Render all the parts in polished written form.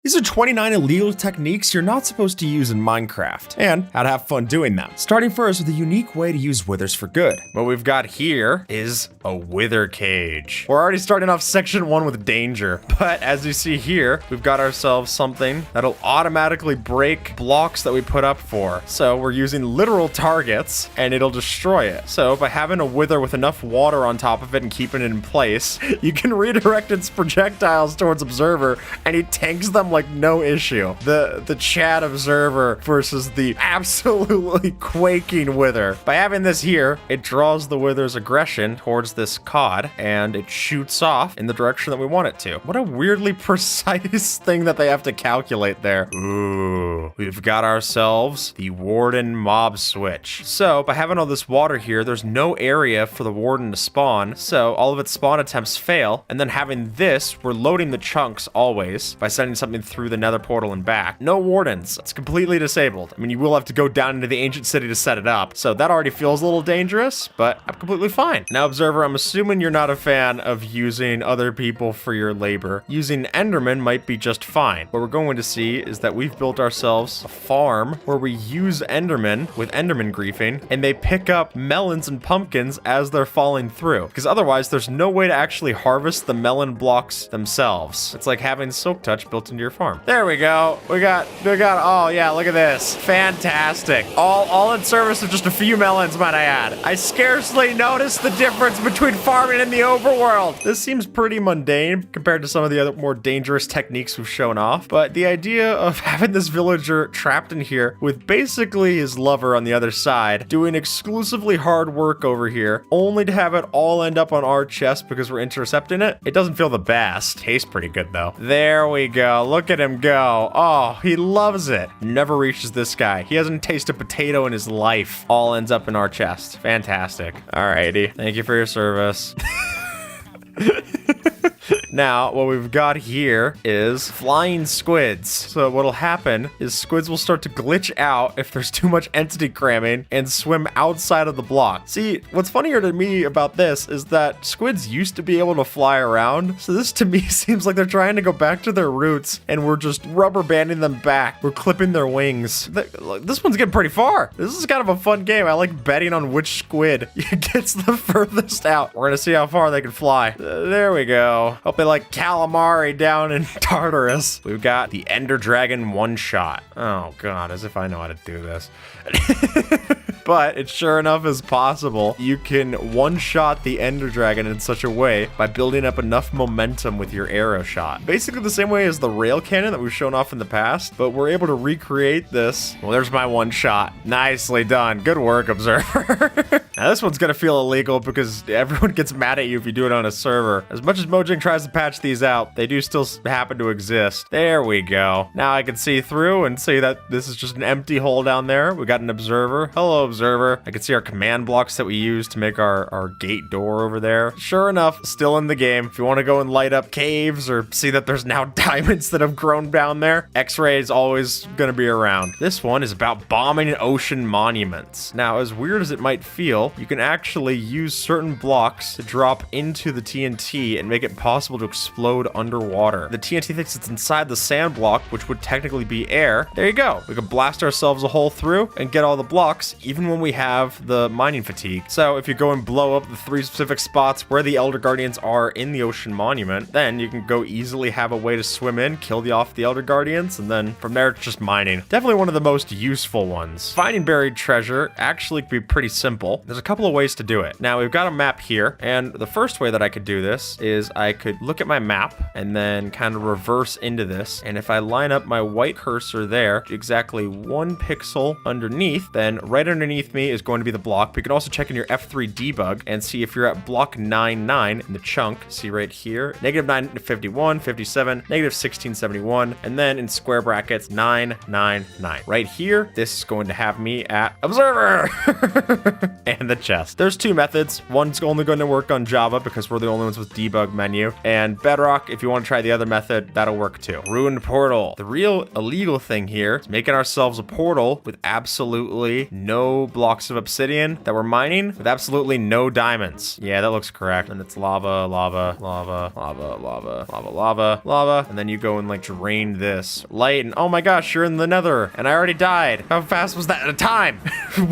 These are 29 illegal techniques you're not supposed to use in Minecraft, and how to have fun doing them. Starting first with a unique way to use withers for good. What we've got here is a wither cage. We're already starting off section 1 with danger, but as you see here, we've got ourselves something that'll automatically break blocks that we put up for. So we're using literal targets, and it'll destroy it. So by having a wither with enough water on top of it and keeping it in place, you can redirect its projectiles towards Observer, and he tanks them like no issue. The Chad Observer versus the absolutely quaking wither. By having this here, it draws the wither's aggression towards this cod, and it shoots off in the direction that we want it to. What a weirdly precise thing that they have to calculate there. Ooh, we've got ourselves the Warden mob switch. So by having all this water here, there's no area for the Warden to spawn, so all of its spawn attempts fail, and then having this, we're loading the chunks always by sending something through the nether portal and back. No wardens. It's completely disabled. I mean, you will have to go down into the ancient city to set it up, so that already feels a little dangerous, but I'm completely fine. Now, Observer, I'm assuming you're not a fan of using other people for your labor. Using Enderman might be just fine. What we're going to see is that we've built ourselves a farm where we use Enderman with Enderman griefing, and they pick up melons and pumpkins as they're falling through, because otherwise there's no way to actually harvest the melon blocks themselves. It's like having Silk Touch built into your farm. There we go. We got, oh yeah, look at this. Fantastic. All in service of just a few melons, might I add. I scarcely noticed the difference between farming and the overworld. This seems pretty mundane compared to some of the other more dangerous techniques we've shown off, but the idea of having this villager trapped in here with basically his lover on the other side, doing exclusively hard work over here, only to have it all end up on our chest because we're intercepting it, it doesn't feel the best. Tastes pretty good though. There we go. Look at him go. Oh, he loves it. Never reaches this guy. He hasn't tasted a potato in his life. All ends up in our chest. Fantastic. Alrighty. Thank you for your service. Now, what we've got here is flying squids. So what'll happen is squids will start to glitch out if there's too much entity cramming and swim outside of the block. See, what's funnier to me about this is that squids used to be able to fly around. So this to me seems like they're trying to go back to their roots, and we're just rubber banding them back. We're clipping their wings. This one's getting pretty far. This is kind of a fun game. I like betting on which squid gets the furthest out. We're gonna see how far they can fly. There we go. Hope they like calamari down in Tartarus. We've got the Ender Dragon one-shot. Oh god, as if I know how to do this. But it sure enough is possible. You can one-shot the Ender Dragon in such a way by building up enough momentum with your arrow shot. Basically the same way as the rail cannon that we've shown off in the past, but we're able to recreate this. Well, there's my one-shot. Nicely done. Good work, Observer. Now this one's gonna feel illegal because everyone gets mad at you if you do it on a server. As much as Mojang tries to patch these out, they do still happen to exist. There we go. Now I can see through and see that this is just an empty hole down there. We got an Observer. Hello, Observer. I can see our command blocks that we use to make our gate door over there. Sure enough, still in the game. If you want to go and light up caves or see that there's now diamonds that have grown down there, X-ray is always going to be around. This one is about bombing ocean monuments. Now, as weird as it might feel, you can actually use certain blocks to drop into the TNT and make it possible to explode underwater. The TNT thinks it's inside the sand block, which would technically be air. There you go. We can blast ourselves a hole through and get all the blocks, even when we have the mining fatigue. So if you go and blow up the 3 specific spots where the Elder Guardians are in the ocean monument, then you can go easily have a way to swim in, kill off the Elder Guardians, and then from there it's just mining. Definitely one of the most useful ones. Finding buried treasure actually can be pretty simple. There's a couple of ways to do it. Now we've got a map here, and the first way that I could do this is I could look at my map and then kind of reverse into this, and if I line up my white cursor there exactly 1 pixel underneath, then right underneath me is going to be the block. But you can also check in your F3 debug and see if you're at block 99 in the chunk. See right here, -951, 57, -1671, and then in square brackets 999. Right here, this is going to have me at Observer. And in the chest. There's two methods. One's only going to work on Java because we're the only ones with debug menu. And Bedrock, if you want to try the other method, that'll work too. Ruined portal. The real illegal thing here is making ourselves a portal with absolutely no blocks of obsidian that we're mining with absolutely no diamonds. Yeah, that looks correct. And it's lava, lava, lava, lava, lava, lava, lava, lava. And then you go and like drain this light and oh my gosh, you're in the nether and I already died. How fast was that at a time?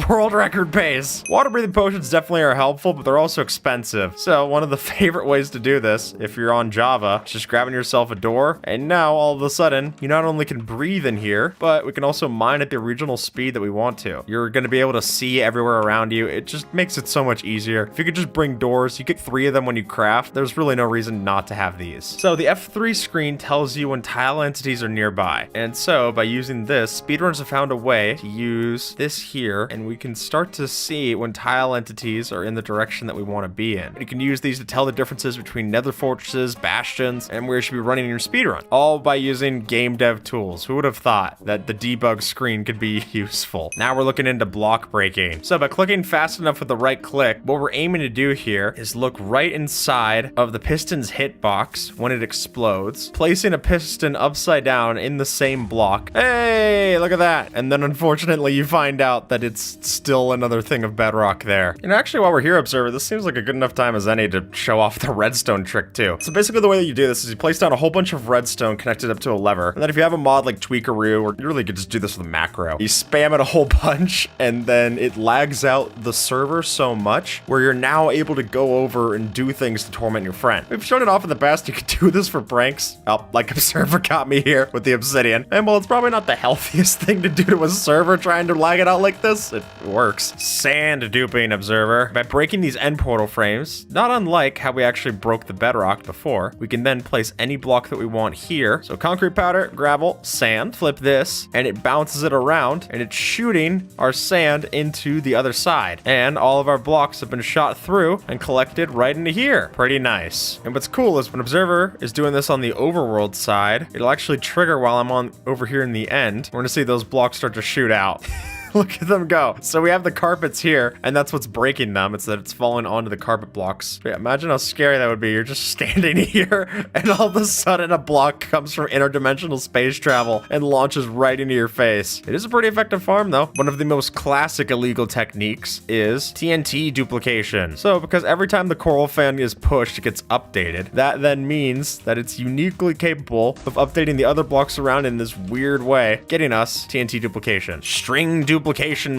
World record pace. Water breathing potions definitely are helpful, but they're also expensive. So one of the favorite ways to do this, if you're on Java, is just grabbing yourself a door. And now all of a sudden, you not only can breathe in here, but we can also mine at the original speed that we want to. You're going to be able to see everywhere around you. It just makes it so much easier. If you could just bring doors, you get 3 of them when you craft. There's really no reason not to have these. So the F3 screen tells you when tile entities are nearby. And so by using this, speedrunners have found a way to use this here, and we can start to see when tile entities are in the direction that we want to be in. You can use these to tell the differences between nether fortresses, bastions, and where you should be running your speedrun, all by using game dev tools. Who would have thought that the debug screen could be useful? Now we're looking into block breaking. So by clicking fast enough with the right click, what we're aiming to do here is look right inside of the piston's hitbox when it explodes, placing a piston upside down in the same block. Hey, look at that. And then unfortunately you find out that it's still another thing of bedrock there. And actually while we're here, Observer, this seems like a good enough time as any to show off the redstone trick too. So basically the way that you do this is you place down a whole bunch of redstone connected up to a lever. And then if you have a mod like Tweakaroo, or you really could just do this with a macro, you spam it a whole bunch and then it lags out the server so much where you're now able to go over and do things to torment your friend. We've shown it off in the past. You could do this for pranks. Oh, like Observer got me here with the obsidian. And well, it's probably not the healthiest thing to do to a server trying to lag it out like this. It works. Sand duping, Observer. By breaking these end portal frames, not unlike how we actually broke the bedrock before, we can then place any block that we want here. So concrete powder, gravel, sand, flip this, and it bounces it around, and it's shooting our sand into the other side. And all of our blocks have been shot through and collected right into here. Pretty nice. And what's cool is when Observer is doing this on the overworld side, it'll actually trigger while I'm on over here in the end. We're gonna see those blocks start to shoot out. Look at them go. So we have the carpets here, and that's what's breaking them. It's that it's falling onto the carpet blocks. But yeah, imagine how scary that would be. You're just standing here, and all of a sudden a block comes from interdimensional space travel and launches right into your face. It is a pretty effective farm, though. One of the most classic illegal techniques is TNT duplication. So because every time the coral fan is pushed, it gets updated. That then means that it's uniquely capable of updating the other blocks around in this weird way, getting us TNT duplication. String duplication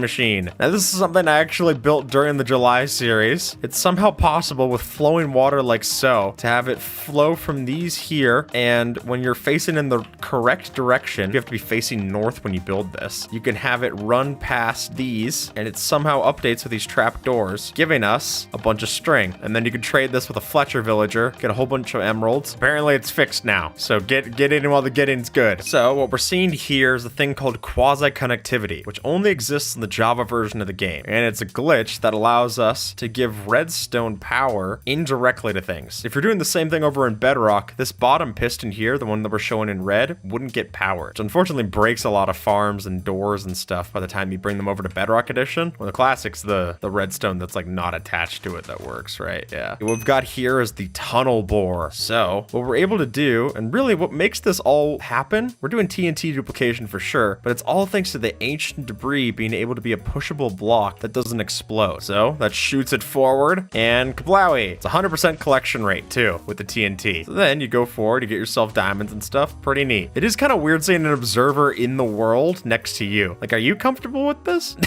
machine. Now this is something I actually built during the July series. It's somehow possible with flowing water like so to have it flow from these here, and when you're facing in the correct direction, you have to be facing north when you build this. You can have it run past these, and it somehow updates with these trap doors, giving us a bunch of string. And then you can trade this with a Fletcher villager, get a whole bunch of emeralds. Apparently it's fixed now, so get in while the getting's good. So what we're seeing here is a thing called quasi-connectivity, which only exists in the Java version of the game, and it's a glitch that allows us to give redstone power indirectly to things. If you're doing the same thing over in Bedrock, this bottom piston here, the one that we're showing in red, wouldn't get power, which unfortunately breaks a lot of farms and doors and stuff by the time you bring them over to Bedrock Edition. Well, the classic's the redstone that's like not attached to it that works, right? Yeah. What we've got here is the tunnel bore. So what we're able to do, and really what makes this all happen, we're doing TNT duplication for sure, but it's all thanks to the ancient debris being able to be a pushable block that doesn't explode. So that shoots it forward, and kablowie. It's 100% collection rate too with the TNT. So then you go forward, you get yourself diamonds and stuff. Pretty neat. It is kind of weird seeing an observer in the world next to you. Like, are you comfortable with this?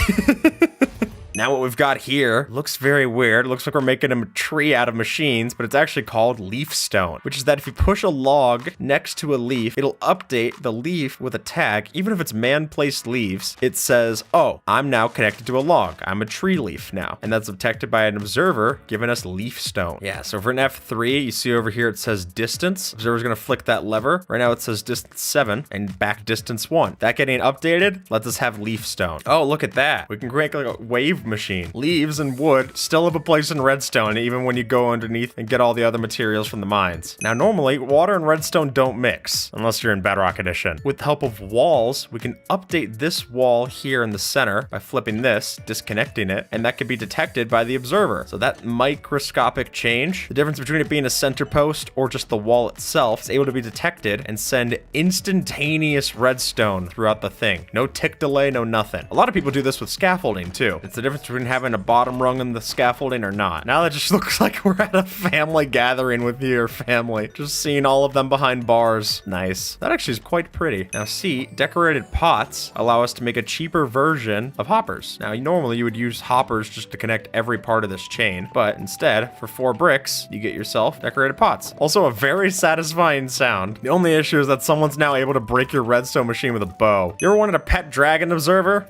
Now what we've got here looks very weird. It looks like we're making a tree out of machines, but it's actually called leaf stone, which is that if you push a log next to a leaf, it'll update the leaf with a tag. Even if it's man-placed leaves, it says, oh, I'm now connected to a log. I'm a tree leaf now. And that's detected by an observer giving us leaf stone. Yeah, so for an F3, you see over here it says distance. Observer's gonna flick that lever. Right now it says distance 7 and back distance 1. That getting updated lets us have leaf stone. Oh, look at that. We can create like a wave machine. Leaves and wood still have a place in redstone, even when you go underneath and get all the other materials from the mines. Now, normally, water and redstone don't mix, unless you're in Bedrock Edition. With the help of walls, we can update this wall here in the center by flipping this, disconnecting it, and that can be detected by the observer. So that microscopic change, the difference between it being a center post or just the wall itself, is able to be detected and send instantaneous redstone throughout the thing. No tick delay, no nothing. A lot of people do this with scaffolding too. It's the difference between having a bottom rung in the scaffolding or not. Now that just looks like we're at a family gathering with your family. Just seeing all of them behind bars. Nice. That actually is quite pretty. Now see, decorated pots allow us to make a cheaper version of hoppers. Now normally you would use hoppers just to connect every part of this chain, but instead, for 4 bricks, you get yourself decorated pots. Also a very satisfying sound. The only issue is that someone's now able to break your redstone machine with a bow. You ever wanted a pet dragon observer?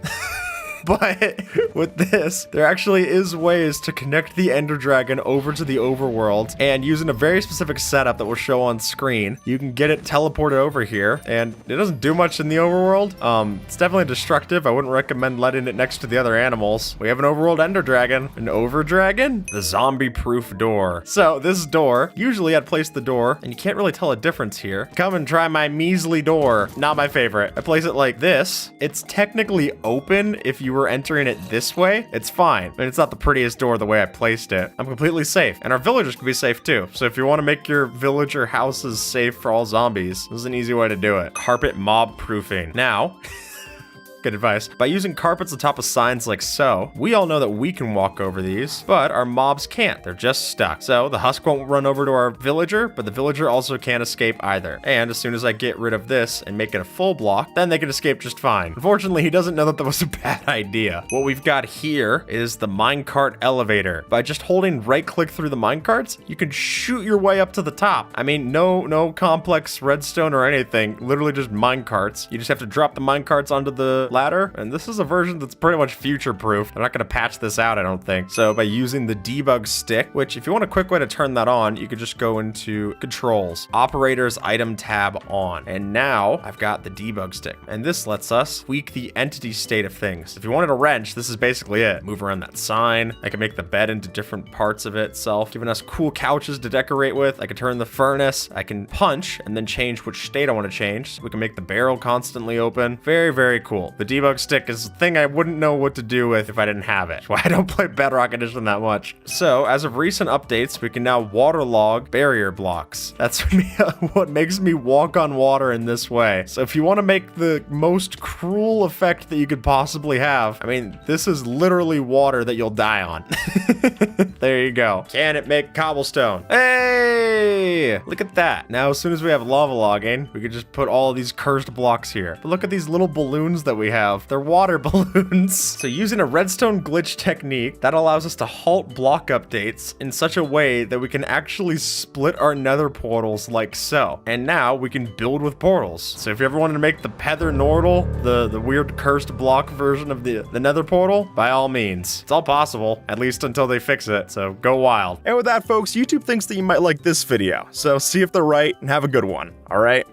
But with this, there actually is ways to connect the Ender Dragon over to the overworld, and using a very specific setup that will show on screen, you can get it teleported over here, and it doesn't do much in the overworld. It's definitely destructive. I wouldn't recommend letting it next to the other animals. We have an overworld Ender Dragon. An over dragon? The zombie-proof door. So this door, usually I'd place the door, and you can't really tell a difference here. Come and try my measly door. Not my favorite. I place it like this. It's technically open if you were entering it this way. It's fine. I mean, it's not the prettiest door the way I placed it. I'm completely safe. And our villagers can be safe too. So if you want to make your villager houses safe for all zombies, this is an easy way to do it. Carpet mob proofing. Now, good advice. By using carpets on top of signs like so, we all know that we can walk over these, but our mobs can't. They're just stuck. So the husk won't run over to our villager, but the villager also can't escape either. And as soon as I get rid of this and make it a full block, then they can escape just fine. Unfortunately, he doesn't know that was a bad idea. What we've got here is the minecart elevator. By just holding right click through the minecarts, you can shoot your way up to the top. I mean, no complex redstone or anything, literally just minecarts. You just have to drop the minecarts onto the ladder, and this is a version that's pretty much future-proof. They're not going to patch this out, I don't think. So by using the debug stick, which if you want a quick way to turn that on, you could just go into controls, operators item tab on, and now I've got the debug stick, and this lets us tweak the entity state of things. If you wanted a wrench, this is basically it. Move around that sign. I can make the bed into different parts of it itself, giving us cool couches to decorate with. I can turn the furnace. I can punch and then change which state I want to change. So we can make the barrel constantly open. Very, very cool. The debug stick is a thing I wouldn't know what to do with if I didn't have it. Why I don't play Bedrock Edition that much. So as of recent updates, we can now waterlog barrier blocks. That's what makes me walk on water in this way. So if you want to make the most cruel effect that you could possibly have, I mean, this is literally water that you'll die on. There you go. Can it make cobblestone? Hey, look at that. Now, as soon as we have lava logging, we can just put all of these cursed blocks here. But look at these little balloons that we have. They're water balloons. So using a redstone glitch technique, that allows us to halt block updates in such a way that we can actually split our nether portals like so. And now we can build with portals. So if you ever wanted to make the Pether Nordle, the weird cursed block version of the nether portal, by all means. It's all possible, at least until they fix it. So go wild. And with that, folks, YouTube thinks that you might like this video. So see if they're right and have a good one. All right?